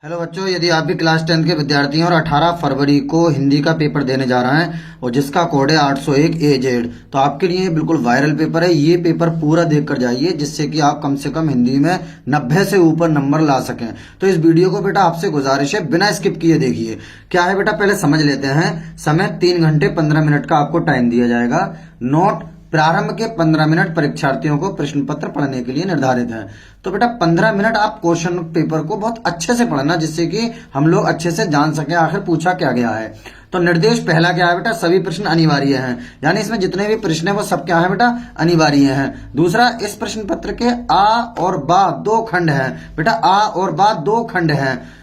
Hello बच्चों, यदि आप भी क्लास 10 के विद्यार्थी हैं और 18 फरवरी को हिंदी का पेपर देने जा रहे हैं और जिसका कोड है 801 AZ, तो आपके लिए बिल्कुल वायरल पेपर है। ये पेपर पूरा देख कर जाइए जिससे कि आप कम से कम हिंदी में 90 से ऊपर नंबर ला सकें। तो इस वीडियो को बेटा आपसे गुजारिश है बिना स्किप किए देखिए। क्या है बेटा, पहले समझ लेते हैं। समय 3 घंटे 15 मिनट का आपको टाइम दिया जाएगा। नोट: प्रारंभ के 15 मिनट परीक्षार्थियों को प्रश्न पत्र पढ़ने के लिए निर्धारित है। तो बेटा 15 मिनट आप क्वेश्चन पेपर को बहुत अच्छे से पढ़ना जिससे कि हम लोग अच्छे से जान सके आखिर पूछा क्या गया है। तो निर्देश पहला क्या है बेटा, सभी प्रश्न अनिवार्य हैं, यानी इसमें जितने भी प्रश्न है वो सब क्या है बेटा, अनिवार्य हैं। दूसरा, इस प्रश्न पत्र के आ और बा दो खंड हैं बेटा, आ और बा दो खंड हैं।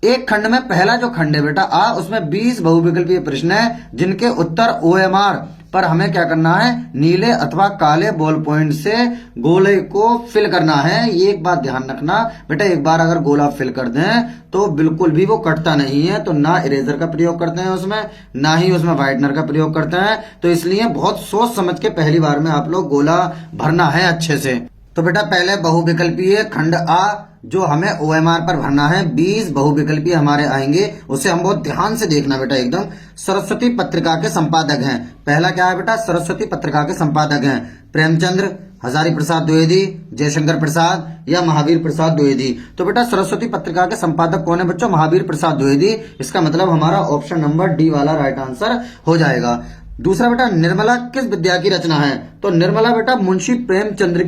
एक खंड में पहला जो खंड है बेटा आ, उसमें 20 बहुविकल्पीय प्रश्न है जिनके उत्तर OMR पर हमें क्या करना है, नीले अथवा काले बॉल पॉइंट से गोले को फिल करना है। ये एक बात ध्यान रखना बेटा, एक बार अगर गोला फिल कर दें तो बिल्कुल भी वो कटता नहीं है। तो ना इरेजर का प्रयोग करते हैं उसमें, ना ही उसमें व्हाइटनर का प्रयोग करते हैं। तो इसलिए बहुत सोच समझ के पहली बार में आप लोग गोला भरना है अच्छे से। तो बेटा पहले बहुविकल्पीय खंड आ जो हमें OMR पर भरना है, 20 बहुविकल्पीय हमारे आएंगे, उसे हम बहुत ध्यान से देखना बेटा एकदम। सरस्वती पत्रिका के संपादक हैं, पहला क्या है बेटा, सरस्वती पत्रिका के संपादक हैं प्रेमचंद्र, हजारी प्रसाद द्विवेदी, जयशंकर प्रसाद या महावीर प्रसाद द्विवेदी। तो बेटा सरस्वती पत्रिका के संपादक कौन है बच्चों, महावीर प्रसाद द्विवेदी। इसका मतलब हमारा ऑप्शन नंबर डी वाला राइट आंसर हो जाएगा। दूसरा बेटा, निर्मला किस विद्या की रचना है, तो निर्मला बेटा मुंशी प्रेमचंद्र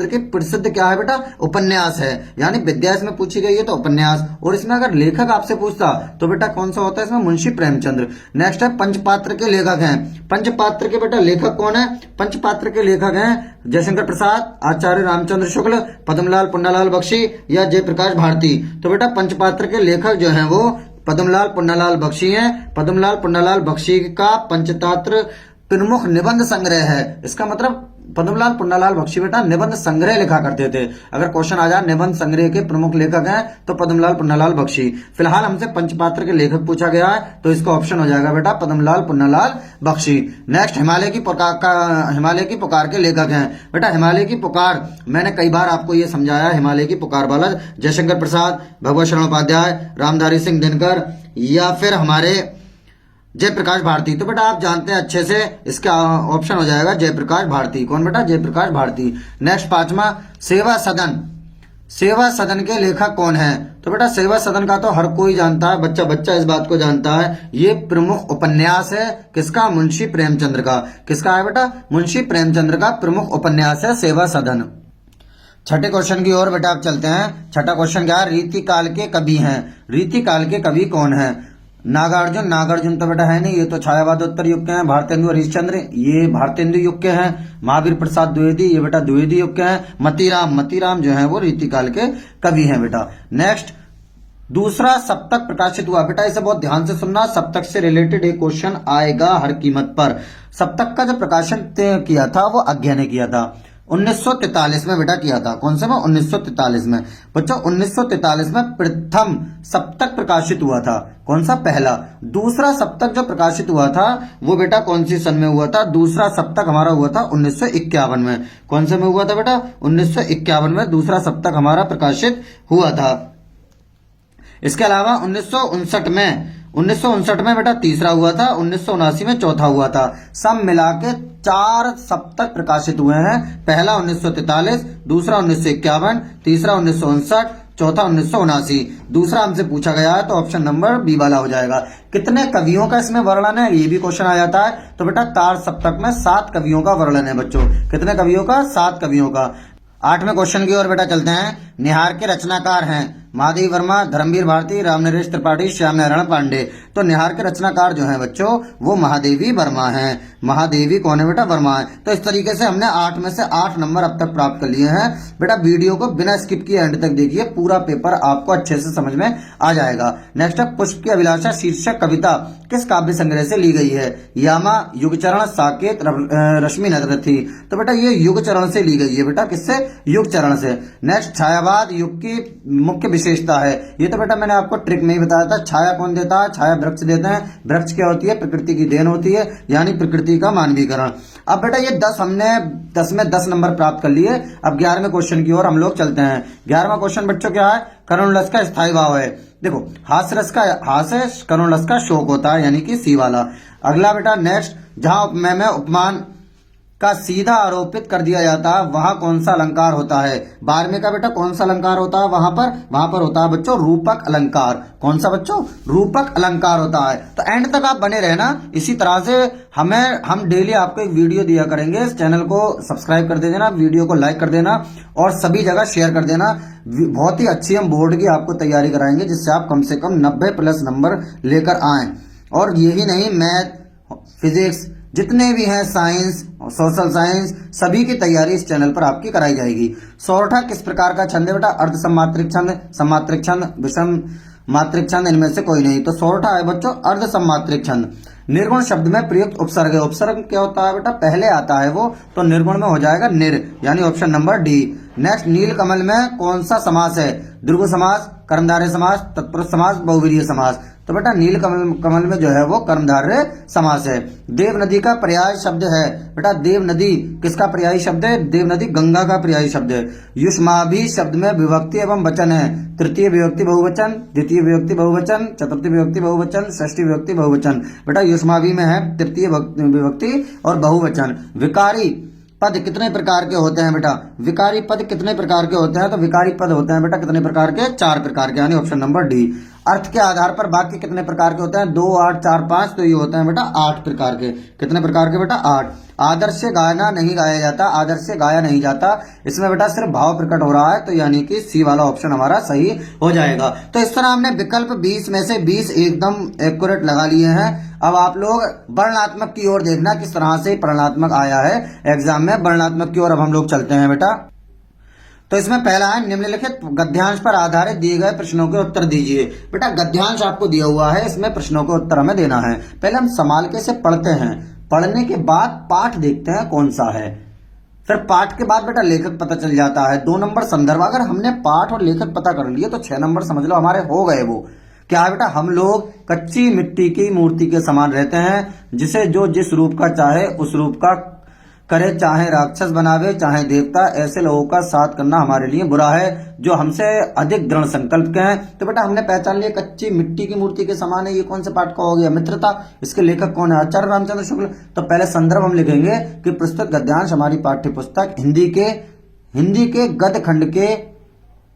की प्रसिद्ध क्या है बेटा, उपन्यास है। यानी विद्या इसमें पूछी गई है तो उपन्यास, और इसमें अगर लेखक आपसे पूछता तो बेटा कौन सा होता है इसमें, मुंशी प्रेमचंद्र। नेक्स्ट है पंचपात्र के लेखक हैं, पंचपात्र के बेटा लेखक कौन है, पंचपात्र के लेखक हैं जयशंकर प्रसाद, आचार्य रामचंद्र शुक्ल, पद्मलाल पुन्नालाल बख्शी या जयप्रकाश भारती। तो बेटा पंचपात्र के लेखक जो हैं वो पद्मलाल पुन्नालाल बख्शी हैं। पद्मलाल पुन्नालाल बख्शी का पंचतंत्र प्रमुख निबंध संग्रह है। इसका मतलब पद्मलाल पुन्नालाल बख्शी बेटा निबंध संग्रह लिखा करते थे। अगर क्वेश्चन आ जाए निबंध संग्रह के प्रमुख लेखक हैं तो पद्मलाल पुन्नालाल बख्शी। फिलहाल हमसे पंचपात्र के लेखक पूछा गया है तो इसका ऑप्शन हो जाएगा बेटा पद्मलाल पुन्नालाल बख्शी। नेक्स्ट, हिमालय की पुकार के लेखक हैं बेटा, हिमालय की पुकार मैंने कई बार आपको ये समझाया, हिमालय की पुकार वाला जयशंकर प्रसाद, भगवत शरण उपाध्याय, रामधारी सिंह दिनकर या फिर हमारे जयप्रकाश भारती। तो बेटा आप जानते हैं अच्छे से, इसका ऑप्शन हो जाएगा जयप्रकाश भारती। कौन बेटा, जयप्रकाश भारती। नेक्स्ट पांचवा, सेवा सदन के लेखक कौन है, तो बेटा सेवा सदन का तो हर कोई जानता है, बच्चा बच्चा इस बात को जानता है। ये प्रमुख उपन्यास है किसका, मुंशी प्रेमचंद्र का। किसका है बेटा, मुंशी प्रेमचंद्र का प्रमुख उपन्यास है सेवा सदन। छठे क्वेश्चन की ओर बेटा आप चलते हैं। छठा क्वेश्चन क्या है, रीतिकाल के कवि हैं। रीतिकाल के कवि कौन है, नागार्जुन तो बेटा है नहीं, ये तो छायावादोत्तर युग के हैं। भारतेंदु हरिश्चंद्र, ये भारतेंदु युग के हैं। महावीर प्रसाद द्विवेदी, ये बेटा द्विवेदी युग के हैं। मतीराम जो है वो रीतिकाल के कवि हैं बेटा। नेक्स्ट, दूसरा सप्तक प्रकाशित हुआ बेटा, इसे बहुत ध्यान से सुनना, सप्तक से रिलेटेड एक क्वेश्चन आएगा हर कीमत पर। सप्तक का जो प्रकाशन किया था वो अज्ञा ने किया था 1943 में बेटा किया था। कौन से में, 1943 में। बच्चों 1943 में प्रथम सप्तक प्रकाशित हुआ था। कौन सा, पहला। दूसरा सप्तक जो प्रकाशित हुआ था वो बेटा कौन सी सन में हुआ था, दूसरा सप्तक हमारा हुआ था 1951 में। कौन से में हुआ था बेटा, 1951 में दूसरा सप्तक हमारा प्रकाशित हुआ था। इसके अलावा 1959 में बेटा तीसरा हुआ था, 1979 में चौथा हुआ था। सब मिला के 4 सप्तक प्रकाशित हुए हैं। पहला 1943, दूसरा 1951, तीसरा 1959, चौथा 1979। दूसरा हमसे पूछा गया है तो ऑप्शन नंबर बी वाला हो जाएगा। कितने कवियों का इसमें वर्णन है, ये भी क्वेश्चन आ जाता है। तो बेटा 4 सप्तक में 7 कवियों का वर्णन है बच्चों। कितने कवियों का, 7 कवियों का। 8वें क्वेश्चन की ओर बेटा चलते हैं। निहार के रचनाकार हैं महादेवी वर्मा, धर्मवीर भारती, रामनरेश त्रिपाठी, श्याम नारायण पांडे। तो निहार के रचनाकार जो हैं बच्चों वो महादेवी वर्मा हैं। महादेवी कौन है बेटा, वर्मा है। तो इस तरीके से हमने 8 में से 8 नंबर अब तक प्राप्त कर लिए हैं। बेटा वीडियो को बिना स्किप किए एंड तक देखिए, पूरा पेपर आपको अच्छे से समझ में आ जाएगा। नेक्स्ट है, पुष्प की अभिलाषा शीर्षक कविता किस काव्य संग्रह से ली गई है, यामा, युगचरण, साकेत, रश्मि नदरथी। तो बेटा ये युगचरण से ली गई है बेटा, किससे, युगचरण से। नेक्स्ट, छायावाद युग की मुख्य विशेषता है, ये तो बेटा मैंने आपको ट्रिक में ही बताया था। छाया कौन देता है, छाया वृक्ष देते हैं। वृक्ष क्या होती है, प्रकृति की देन होती है, यानी प्रकृति का मानवीकरण। अब बेटा ये 10 हमने 10 में 10 नंबर प्राप्त कर लिए। अब 11वें क्वेश्चन की ओर हम लोग चलते हैं। 11वां क्वेश्चन बच्चों क्या है? करुण रस का स्थायी भाव है। देखो हास्य रस का हास्य, करुण रस का शोक होता है, यानी कि सी वाला। अगला बेटा नेक्स्ट, जहां उपमेय में उपमान का सीधा आरोपित कर दिया जाता है वहां कौन सा अलंकार होता है? 12वें का बेटा कौन सा अलंकार होता है वहां पर होता है बच्चों रूपक अलंकार। कौन सा बच्चों? रूपक अलंकार होता है। तो एंड तक आप बने रहना। इसी तरह से हम डेली आपको एक वीडियो दिया करेंगे। इस चैनल को सब्सक्राइब कर देना, वीडियो को लाइक कर देना और सभी जगह शेयर कर देना। बहुत ही अच्छी हम बोर्ड की आपको तैयारी कराएंगे, जिससे आप कम से कम 90+ नंबर लेकर आए। और यही नहीं, मैथ, फिजिक्स, जितने भी हैं, साइंस, सोशल साइंस, सभी की तैयारी इस चैनल पर आपकी कराई जाएगी। सोरठा किस प्रकार का छंद है बेटा? अर्ध सम्मात्रिक छंद, सम्मात्रिक छंद, विषम मात्रिक छंद, इनमें से कोई नहीं। तो सोरठा है बच्चों अर्ध सम्मात्रिक छंद। निर्गुण शब्द में प्रयुक्त उपसर्ग है। उपसर्ग क्या होता है बेटा? पहले आता है वो, तो निर्गुण में हो जाएगा निर, यानी option number D. Next, Neel Kamal में कौन सा समास है? द्विगु समास, कर्मधारय समास, तत्पुरुष समास, बहुवीर्य समास। तो बेटा नील कमल में जो है वो कर्मधारय समास है। देव नदी का पर्याय शब्द है बेटा। देव नदी किसका पर्यायी शब्द है? देव नदी गंगा का पर्यायी शब्द है। युष्माभि शब्द में विभक्ति एवं वचन है। तृतीय विभक्ति बहुवचन, द्वितीय विभक्ति बहुवचन, चतुर्थी विभक्ति बहुवचन, षष्ठी विभक्ति बहुवचन। बेटा युष्माभि में है तृतीय विभक्ति और बहुवचन। विकारी पद कितने प्रकार के होते हैं बेटा? विकारी पद कितने प्रकार के होते हैं? तो विकारी पद होते हैं बेटा कितने प्रकार के? 4 प्रकार के, यानी ऑप्शन नंबर डी। अर्थ के आधार पर वाक्य कितने प्रकार के होते हैं? 2, 8, 4, 5। तो ये होते हैं बेटा 8 प्रकार के। कितने प्रकार के बेटा? 8। आदर्श से गाना नहीं गाया जाता, आदर्श से गाया नहीं जाता। इसमें बेटा सिर्फ भाव प्रकट हो रहा है, तो यानी कि सी वाला ऑप्शन हमारा सही हो जाएगा। तो इस तरह हमने विकल्प 20 में से 20 एकदम एक्यूरेट लगा लिए हैं। अब आप लोग वर्णनात्मक की ओर देखना, किस तरह से वर्णनात्मक आया है एग्जाम में। वर्णनात्मक की ओर अब हम लोग चलते हैं बेटा। तो इसमें पहला है, निम्नलिखित गद्यांश पर आधारित दिए गए प्रश्नों के उत्तर दीजिए। बेटा गद्यांश आपको दिया हुआ है, इसमें प्रश्नों के उत्तर हमें देना है। पहले हम संभाल के इसे पढ़ते हैं, पढ़ने के बाद पाठ देखते हैं कौन सा है, फिर पाठ के बाद बेटा लेखक पता चल जाता है। 2 नंबर संदर्भ। अगर हमने पाठ और लेखक पता कर लिए तो 6 नंबर समझ लो हमारे हो गए। वो क्या है बेटा? हम लोग कच्ची मिट्टी की मूर्ति के समान रहते हैं, जिसे जो जिस रूप का चाहे उस रूप का करे, चाहे राक्षस बनावे चाहे देवता। ऐसे लोगों का साथ करना हमारे लिए बुरा है जो हमसे अधिक दृढ़ संकल्प के हैं। तो बेटा हमने पहचान लिया कच्ची मिट्टी की मूर्ति के समान है। ये कौन से पाठ का हो गया? मित्रता। इसके लेखक कौन है? आचार्य रामचंद्र शुक्ल। तो पहले संदर्भ हम लिखेंगे कि प्रस्तुत गद्यांश हमारी पाठ्य पुस्तक हिंदी के गद्य खंड के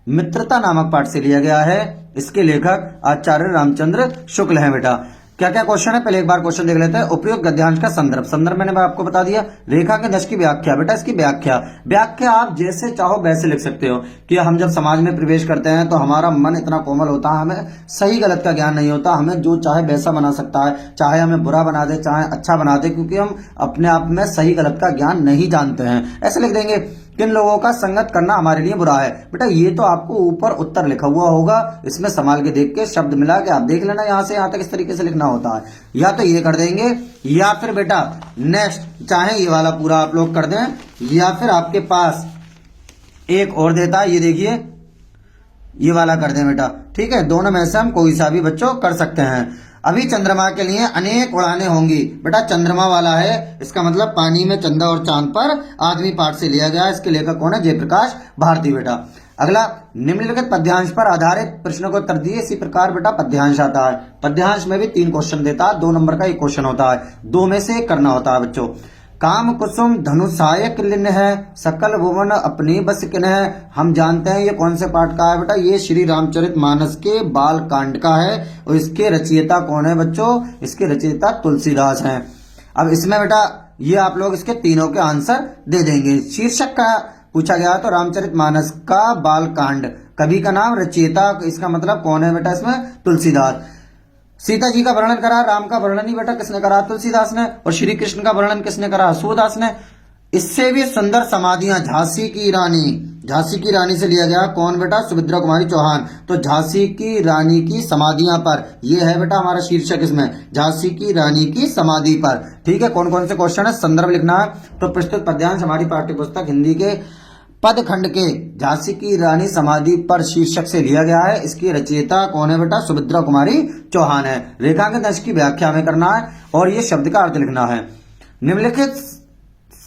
मित्रता नामक पाठ से लिया गया है। इसके लेखक आचार्य रामचंद्र शुक्ल हैं बेटा। क्या क्या क्वेश्चन है पहले एक बार क्वेश्चन देख लेते हैं। उपयुक्त गद्यांश का संदर्भ। संदर्भ मैंने आपको बता दिया। रेखांकन दश की व्याख्या। बेटा इसकी व्याख्या आप जैसे चाहो वैसे लिख सकते हो कि हम जब समाज में प्रवेश करते हैं तो हमारा मन इतना कोमल होता है, हमें सही गलत का ज्ञान नहीं होता, हमें जो चाहे वैसा बना सकता है, चाहे हमें बुरा बना दे चाहे अच्छा बना दे, क्योंकि हम अपने आप में सही गलत का ज्ञान नहीं जानते हैं। ऐसे लिख देंगे, किन लोगों का संगत करना हमारे लिए बुरा है। बेटा ये तो आपको ऊपर उत्तर लिखा हुआ होगा, इसमें संभाल के देख के शब्द मिला के आप देख लेना यहां से यहां तक इस तरीके से लिखना होता है। या तो ये कर देंगे या फिर बेटा नेक्स्ट चाहे ये वाला पूरा आप लोग कर दें, या फिर आपके पास एक और देता है, ये देखिए ये वाला कर दें बेटा। ठीक है, दोनों में से हम कोई सा भी बच्चों कर सकते हैं। अभी चंद्रमा के लिए अनेक उड़ानें होंगी। बेटा चंद्रमा वाला है, इसका मतलब पानी में चंदा और चांद पर आदमी पाठ से लिया गया है। इसके लेखक कौन है? जयप्रकाश भारती बेटा। अगला, निम्नलिखित पद्यांश पर आधारित प्रश्नों को उत्तर दिए। इसी प्रकार बेटा पद्यांश आता है। पद्यांश में भी 3 क्वेश्चन देता है, 2 नंबर का एक क्वेश्चन होता है, 2 में से 1 करना होता है बच्चों। काम कुसुम धनुषायक लिन है, सकल भुवन अपनी बस किन है। हम जानते हैं ये कौन से पाठ का है बेटा? ये श्री रामचरितमानस के बाल कांड का है। और इसके रचयिता कौन है बच्चों? इसके रचयिता तुलसीदास हैं। अब इसमें बेटा ये आप लोग इसके तीनों के आंसर दे देंगे। शीर्षक का पूछा गया तो रामचरितमानस का बाल कांड, कवि का नाम, रचयिता इसका मतलब कौन है बेटा? इसमें तुलसीदास। सीता जी का वर्णन करा, राम का वर्णन ही बेटा किसने करा? तुलसीदास ने। और श्री कृष्ण का वर्णन किसने करा? सूरदास ने। इससे भी सुंदर समाधियां झांसी की रानी से लिया गया। कौन बेटा? सुभद्रा कुमारी चौहान। तो झांसी की रानी की समाधियां पर, ये है बेटा हमारा शीर्षक इसमें, झांसी की रानी की समाधि पर। ठीक है, कौन कौन से क्वेश्चन है संदर्भ लिखना है। तो प्रस्तुत पद्यांश हमारी पाठ्य पुस्तक हिंदी के पद खंड के झांसी की रानी समाधि पर शीर्षक से लिया गया है। इसकी रचयिता कौन है बेटा? सुभद्रा कुमारी चौहान है। रेखांकन दश की व्याख्या में करना है और ये शब्द का अर्थ लिखना है। निम्नलिखित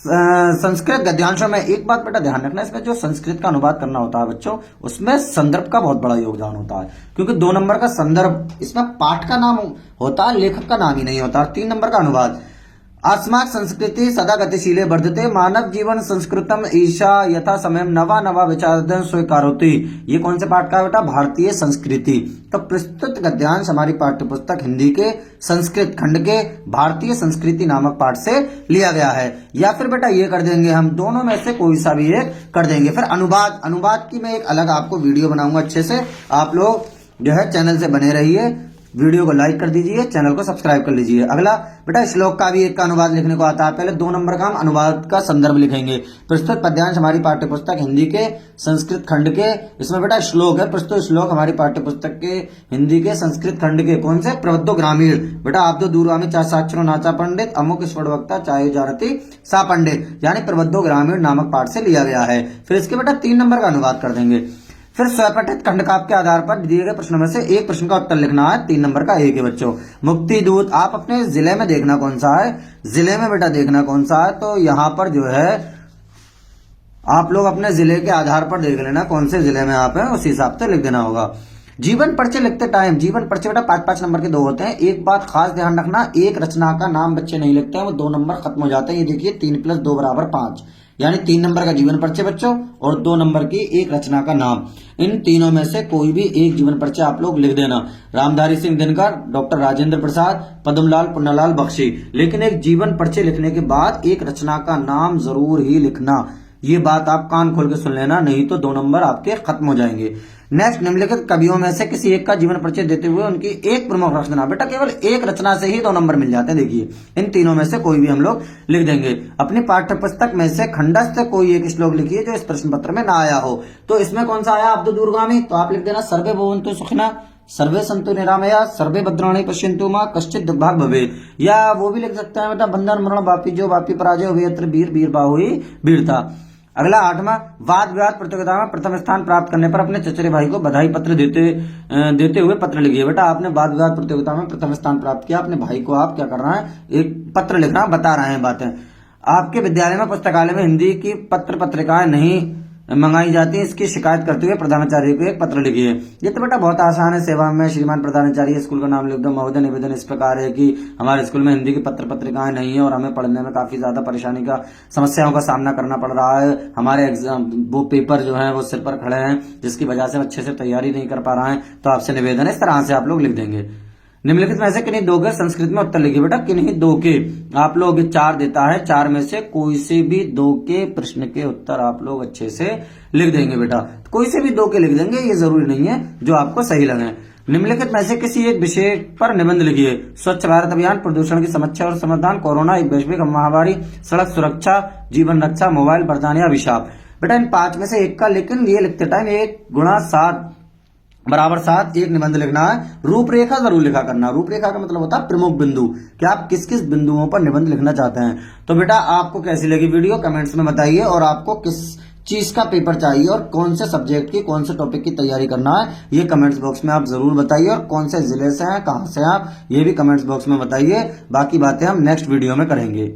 संस्कृत गद्यांशों में एक बात बेटा ध्यान रखना, इसमें जो संस्कृत का अनुवाद करना होता है बच्चों, उसमें संदर्भ का बहुत बड़ा योगदान होता है, क्योंकि 2 नंबर का संदर्भ, इसमें पाठ का नाम होता है, लेखक का नाम ही नहीं होता। 3 नंबर का अनुवाद, अस्माक संस्कृति सदा गतिशीले वर्धते, मानव जीवन संस्कृतम ईशा यथा समय नवा नवा विचारधन स्वीकारोति। ये कौन से पाठ का है बेटा? भारतीय संस्कृति। तो प्रस्तुत गद्यांश हमारी पाठ्यपुस्तक हिंदी के संस्कृत खंड के भारतीय संस्कृति नामक पाठ से लिया गया है। या फिर बेटा ये कर देंगे हम, दोनों में से कोई सा भी एक कर देंगे। फिर अनुवाद, अनुवाद की मैं एक अलग आपको वीडियो बनाऊंगा अच्छे से, आप लोग जो है चैनल से बने रहिए, वीडियो को लाइक कर दीजिए, चैनल को सब्सक्राइब कर लीजिए। अगला बेटा श्लोक का भी एक का अनुवाद लिखने को आता है। पहले 2 नंबर का हम अनुवाद का संदर्भ लिखेंगे। प्रस्तुत पद्यांश हमारी पाठ्यपुस्तक हिंदी के संस्कृत खंड के, इसमें बेटा श्लोक है, प्रस्तुत श्लोक हमारी पाठ्यपुस्तक के हिंदी के संस्कृत खंड के कौन से? प्रबुद्धो ग्रामीण। बेटा आप तो दूरगामी चार साक्षरों नाचा पंडित अमुक ईश्वर वक्ता चाहे जानती सा पंडित, यानी प्रबुद्धो ग्रामीण नामक पाठ से लिया गया है। फिर इसके बेटा 3 नंबर का अनुवाद कर देंगे। फिर स्वपठित खंडकाव्य के आधार पर दिए गए प्रश्नों में से एक प्रश्न का उत्तर लिखना है। 3 नंबर का एक है बच्चों। मुक्ति दूत, आप अपने जिले में देखना कौन सा है, जिले में बेटा देखना कौन सा है, तो यहाँ पर जो है आप लोग अपने जिले के आधार पर देख लेना कौन से जिले में आप हैं, उस हिसाब से लिख देना होगा। जीवन परिचय लिखते टाइम, जीवन परिचय बेटा 5-5 नंबर के 2 होते हैं। एक बात खास ध्यान रखना, एक रचना का नाम बच्चे नहीं लिखते हैं, वो 2 नंबर खत्म हो जाते हैं। ये देखिए 3 + 2 = 5, यानी 3 नंबर का जीवन परिचय बच्चों और 2 नंबर की एक रचना का नाम। इन तीनों में से कोई भी एक जीवन परिचय आप लोग लिख देना। रामधारी सिंह दिनकर, डॉक्टर राजेंद्र प्रसाद, पद्मलाल पुन्नालाल बख्शी। लेकिन एक जीवन परिचय लिखने के बाद एक रचना का नाम जरूर ही लिखना, ये बात आप कान खोल के सुन लेना, नहीं तो 2 नंबर आपके खत्म हो जाएंगे। नेक्स्ट, निम्नलिखित कवियों में से किसी एक का जीवन परिचय देते हुए उनकी एक प्रमुख रचना। बेटा केवल एक रचना से ही 2 नंबर मिल जाते हैं। देखिए इन तीनों में से कोई भी हम लोग लिख देंगे। अपनी पाठ्य पुस्तक में से खंडस्थ कोई एक श्लोक लिखिए जो इस प्रश्न पत्र में ना आया हो। तो इसमें कौन सा आया? आप तो दूरगामी, तो आप लिख देना सर्वे भवन्तु सुखिनः, सर्वे सन्तु निरामया, सर्वे भद्राणि पश्यन्तु मा कश्चित् दुर्भाग् भवेत्। या वो भी लिख सकते हैं बेटा बंधन मरण वापी जो वापी पराजय हुए यत्र वीर वीर बाहुई वीरता। अगला 8वां, वाद विवाद प्रतियोगिता में प्रथम स्थान प्राप्त करने पर अपने चचेरे भाई को बधाई पत्र देते हुए पत्र लिखिए। बेटा आपने वाद विवाद प्रतियोगिता में प्रथम स्थान प्राप्त किया, अपने भाई को आप क्या कर रहे हैं? एक पत्र लिख रहा है, बता रहे हैं बातें। आपके विद्यालय में पुस्तकालय में हिंदी की पत्र पत्रिकाएं नहीं मंगाई जाती है, इसकी शिकायत करते हुए प्रधानाचार्य को एक पत्र लिखिए। ये तो बेटा बहुत आसान है। सेवा में श्रीमान प्रधानाचार्य, स्कूल का नाम लिख दो। महोदय निवेदन इस प्रकार है कि हमारे स्कूल में हिंदी की पत्र पत्रिकाएं नहीं है और हमें पढ़ने में काफी ज्यादा परेशानी का समस्याओं का सामना करना पड़ रहा है। हमारे एग्जाम वो पेपर जो है वो सिर पर खड़े हैं, जिसकी वजह से अच्छे से तैयारी नहीं कर पा रहे हैं, तो आपसे निवेदन है। इस तरह से आप लोग लिख देंगे। निम्नलिखित में से किन्हीं 2 के संस्कृत में उत्तर लिखिए। बेटा किन्हीं 2 के, आप लोग 4 देता है, 4 में से कोई से भी 2 के प्रश्न के उत्तर आप लोग अच्छे से लिख देंगे। बेटा कोई से भी 2 के लिख देंगे, ये जरूरी नहीं है, जो आपको सही लगे। निम्नलिखित में से किसी एक विषय पर निबंध लिखिए। स्वच्छ भारत अभियान, प्रदूषण की समस्या और समाधान, कोरोना एक वैश्विक महामारी, सड़क सुरक्षा, जीवन रक्षा, मोबाइल वरदान या अभिशाप। बेटा इन 5 में से एक का, लेकिन ये लिखते टाइम 1 × 7 = 7 एक निबंध लिखना है। रूपरेखा जरूर लिखा करना। रूपरेखा का मतलब होता है प्रमुख बिंदु, कि आप किस किस बिंदुओं पर निबंध लिखना चाहते हैं। तो बेटा आपको कैसी लगी वीडियो कमेंट्स में बताइए, और आपको किस चीज का पेपर चाहिए और कौन से सब्जेक्ट की, कौन से टॉपिक की तैयारी करना है, ये कमेंट्स बॉक्स में आप जरूर बताइए। और कौन से जिले से हैं, कहां से हैं आप, ये भी कमेंट्स बॉक्स में बताइए। बाकी बातें हम नेक्स्ट वीडियो में करेंगे।